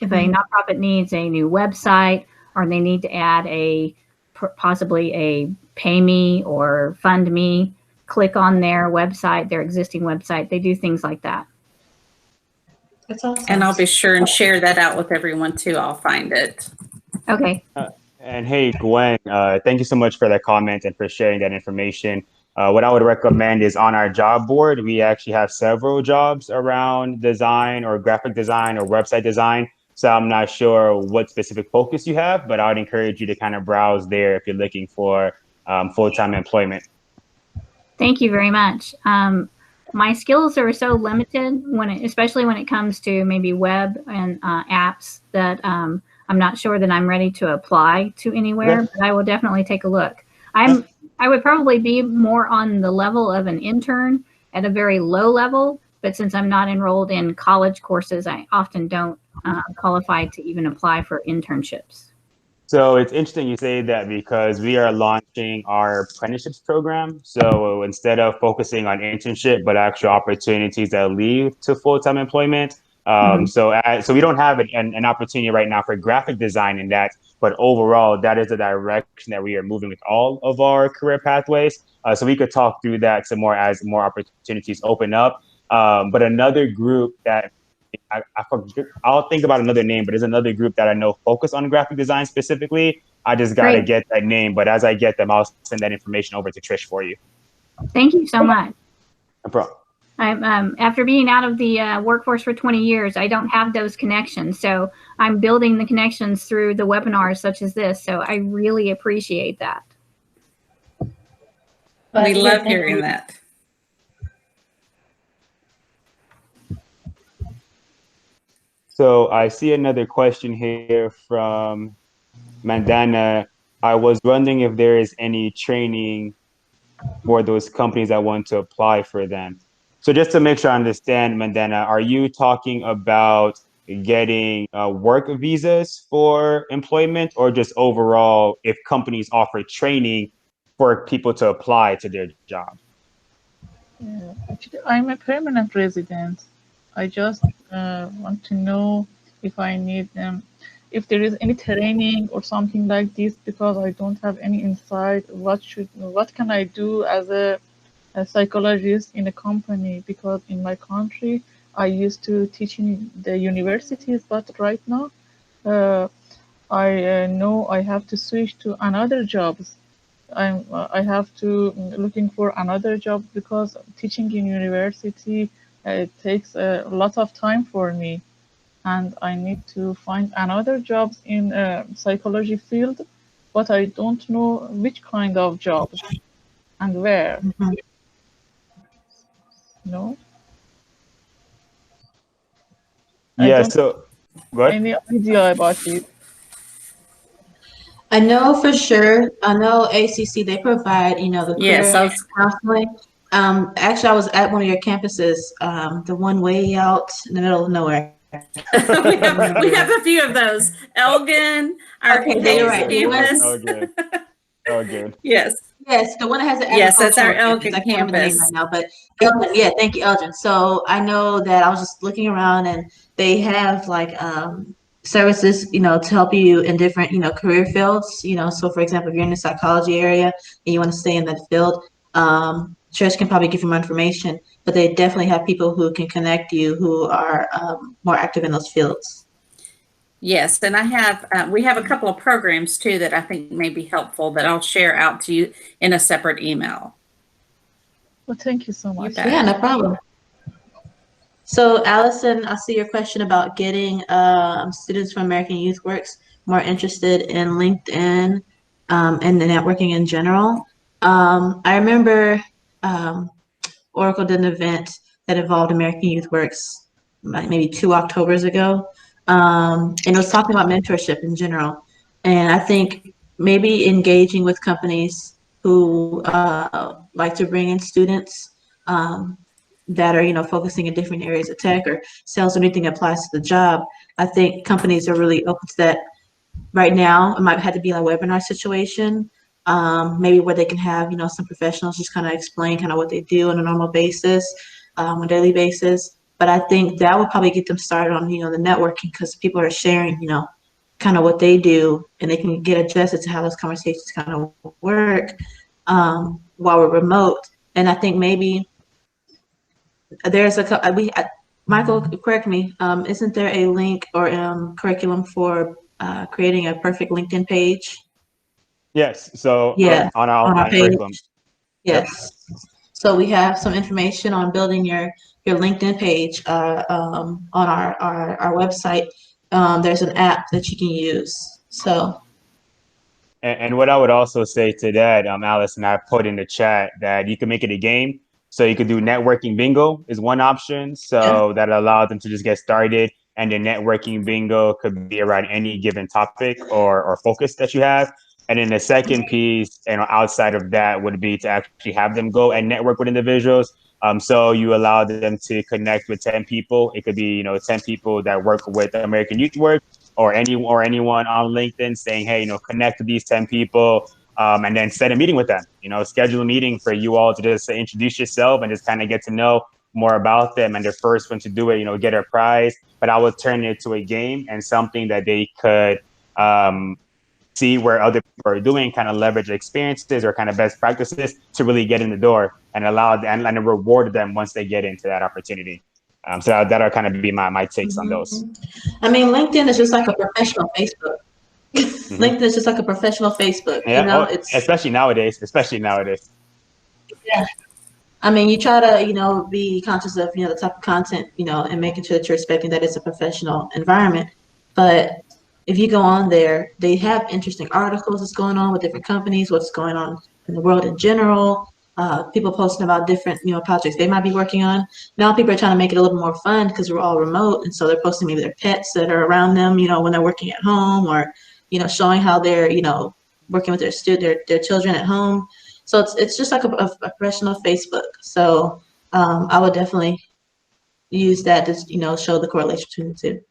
nonprofit needs a new website or they need to add possibly a Pay Me or Fund Me, click on their website, their existing website. They do things like that. That's awesome. And I'll be sure and share that out with everyone too. I'll find it. Okay. And hey, Gwen, thank you so much for that comment and for sharing that information. What I would recommend is on our job board, we actually have several jobs around design or graphic design or website design. So I'm not sure what specific focus you have, but I would encourage you to kind of browse there if you're looking for full-time employment. Thank you very much. My skills are so limited especially when it comes to maybe web and apps that I'm not sure that I'm ready to apply to anywhere, but I will definitely take a look. I would probably be more on the level of an intern at a very low level, but since I'm not enrolled in college courses, I often don't qualify to even apply for internships. So it's interesting you say that because we are launching our apprenticeships program. So instead of focusing on internship, but actual opportunities that lead to full-time employment. So we don't have an opportunity right now for graphic design in that, but overall, that is the direction that we are moving with all of our career pathways. So we could talk through that some more as more opportunities open up. But another group that I'll think about another name, but there's another group that I know focus on graphic design specifically. I just got to get that name, but as I get them, I'll send that information over to Trish for you. Thank you so much. No problem. I'm after being out of the workforce for 20 years, I don't have those connections. So I'm building the connections through the webinars such as this. So I really appreciate that. We love hearing that. So I see another question here from Mandana. I was wondering if there is any training for those companies that want to apply for them. So just to make sure I understand, Mandana, are you talking about getting work visas for employment, or just overall if companies offer training for people to apply to their job? Actually, I'm a permanent resident. I just want to know if I need if there is any training or something like this, because I don't have any insight. What can I do as a psychologist in a company? Because in my country, I used to teach in the universities, but right now, I know I have to switch to another jobs. I have to looking for another job because teaching in university it takes a lot of time for me, and I need to find another jobs in psychology field, but I don't know which kind of jobs and where. No. Yeah. So, go ahead. Any idea about it? I know for sure. I know ACC, they provide, the Yes, career counseling. Actually, I was at one of your campuses, the one way out in the middle of nowhere. we have a few of those. Elgin, our you're right. campus. Oh, good. Yes. Yes, the one that has the Yes, that's our agricultural Elgin campus. I can't remember the name campus. right now, but Elgin, yeah, thank you, Elgin. So I know that I was just looking around, and they have like services, to help you in different, career fields. So for example, if you're in the psychology area and you want to stay in that field, Trish can probably give you more information, but they definitely have people who can connect you who are more active in those fields. Yes, and we have a couple of programs too that I think may be helpful that I'll share out to you in a separate email. Well, thank you so much. Yeah, no problem. So Allison, I see your question about getting students from American Youth Works more interested in LinkedIn and the networking in general. I remember Oracle did an event that involved American Youth Works maybe 2 Octobers ago. And it was talking about mentorship in general. And I think maybe engaging with companies who like to bring in students that are, focusing in different areas of tech or sales or anything that applies to the job. I think companies are really open to that right now. It might have to be like a webinar situation, maybe where they can have, some professionals just kind of explain kind of what they do on a normal basis, on a daily basis. But I think that would probably get them started on, the networking, because people are sharing, kind of what they do, and they can get adjusted to how those conversations kind of work while we're remote. And I think maybe there's Michael, correct me. Isn't there a link or curriculum for creating a perfect LinkedIn page? Yes. So Yeah, on our on our online page. curriculum. Yep. Yes. So we have some information on building your LinkedIn page on our website. There's an app that you can use. So And what I would also say to that, Alice, and I put in the chat that you can make it a game. So you could do networking bingo is one option. So that allows them to just get started. And the networking bingo could be around any given topic or focus that you have. And then the second piece, and outside of that, would be to actually have them go and network with individuals. So you allow them to connect with 10 people. It could be, 10 people that work with American Youth Work, or anyone on LinkedIn saying, hey, connect with these 10 people, and then set a meeting with them. Schedule a meeting for you all to just introduce yourself and just kind of get to know more about them. And the first one to do it, get a prize. But I would turn it into a game and something that they could see where other people are doing, kind of leverage experiences or kind of best practices to really get in the door and allow and reward them once they get into that opportunity. So that'll kind of be my takes on those. I mean, LinkedIn is just like a professional Facebook. LinkedIn is just like a professional Facebook. Yeah, It's especially nowadays. yeah. I mean, you try to, be conscious of, the type of content, and making sure that you're respecting that it's a professional environment. But if you go on there, they have interesting articles that's going on with different companies, what's going on in the world in general. People posting about different, projects they might be working on. Now people are trying to make it a little more fun because we're all remote. And so they're posting maybe their pets that are around them, when they're working at home, or, showing how they're, working with their children at home. So it's just like a professional Facebook. So I would definitely use that to, show the correlation between the two.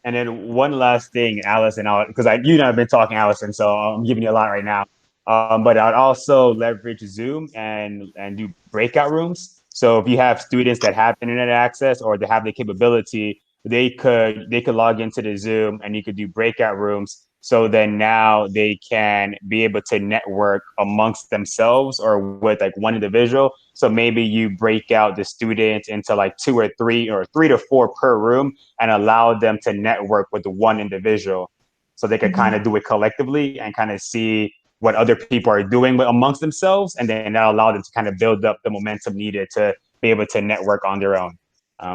And then one last thing, Alice, and because I've been talking, Allison, so I'm giving you a lot right now. But I'd also leverage Zoom and do breakout rooms. So if you have students that have internet access or they have the capability, they could log into the Zoom and you could do breakout rooms. So then now they can be able to network amongst themselves or with like one individual. So maybe you break out the students into like 2 or 3 or 3 to 4 per room and allow them to network with the one individual. So they could kind of do it collectively and kind of see what other people are doing amongst themselves. And then that allow them to kind of build up the momentum needed to be able to network on their own.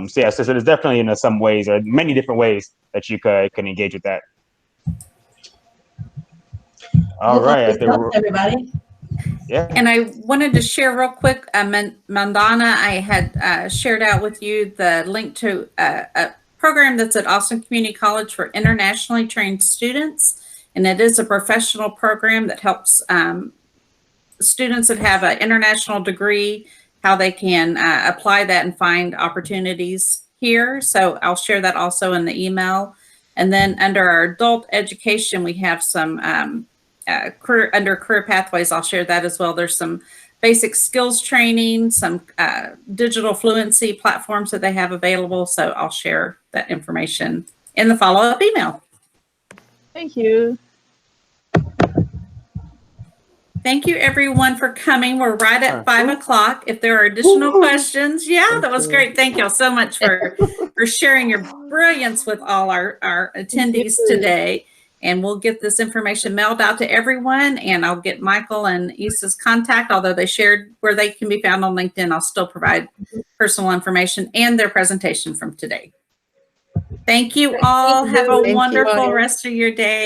So there's definitely, some ways or many different ways that you can engage with that. All right, everybody. Yeah. And I wanted to share real quick, Mandana, I had shared out with you the link to a program that's at Austin Community College for internationally trained students. And it is a professional program that helps students that have an international degree, how they can apply that and find opportunities here. So I'll share that also in the email. And then under our adult education, we have some under career pathways. I'll share that as well. There's some basic skills training, some digital fluency platforms that they have available. So I'll share that information in the follow-up email. Thank you. Thank you, everyone, for coming. We're right at 5 o'clock. If there are additional questions, that was great. Thank you all so much for sharing your brilliance with all our attendees today. And we'll get this information mailed out to everyone. And I'll get Michael and Issa's contact, although they shared where they can be found on LinkedIn. I'll still provide personal information and their presentation from today. Thank you all. Have a wonderful rest of your day.